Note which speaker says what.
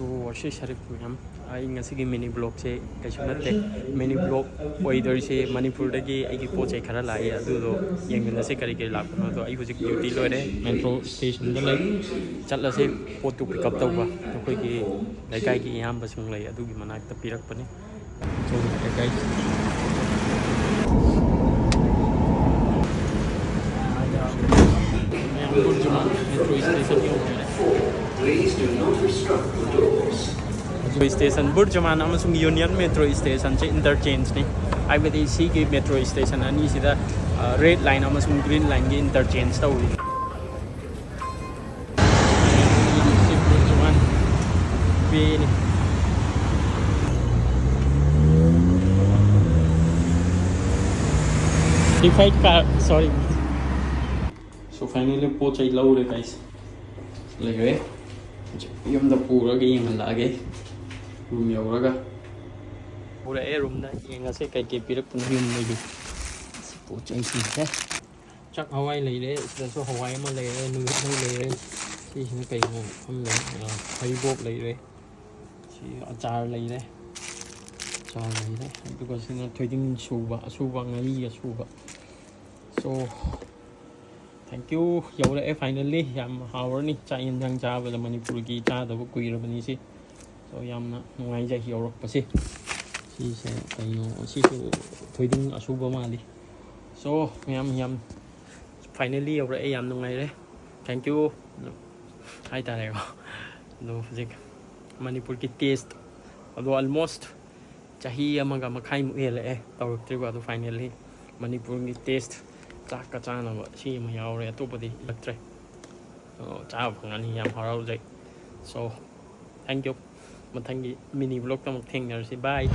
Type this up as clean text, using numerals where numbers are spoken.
Speaker 1: to Warshii Sharif Mayam. I ngasi mini blog se kaishunate mini blog weather se Manipur dagi ai poche khara lai adu do yengna se kari kari lakno do ai hujik duty lore metro station da lai chatla se pot to pick up tawba koi gi laikai gi yam basung lai adu gi manak ta pirak pani so guys Please do not obstruct the doors. Metro station Burjaman amasung Union Metro station che interchange ni. I with the C metro station ani sida red line amasung green line gi interchange tawi. Burjaman ni. If I car sorry. So finally pochai laure guys. Lege yumda pura ge yanglaage room yauraga pura e room na yengase kai ke pirak pun yum legi pochai si he chak hawai leire sida so hawai ma leire nu leire si sina kai mo am le hai bok leire si achar leire because sina thoiding suba ngai ya suba so thank you yaura finally yam hawarni chain jang cha ba Manipur gi cha da bu kui rabani si so yam na ngai ja yaurok pa si se kaino si su thoiding asuba mali so yam finally yaura yam ngai re thank you hai ta re no fik Manipur ki taste although almost chahi amaga makhai mu ele tawruk tri ba finally Manipur ki taste chaka chana ba si ma yaure atopadi laktre so cha phangani yam harau jai so thank you mathangi mini vlog tam thengnar si bye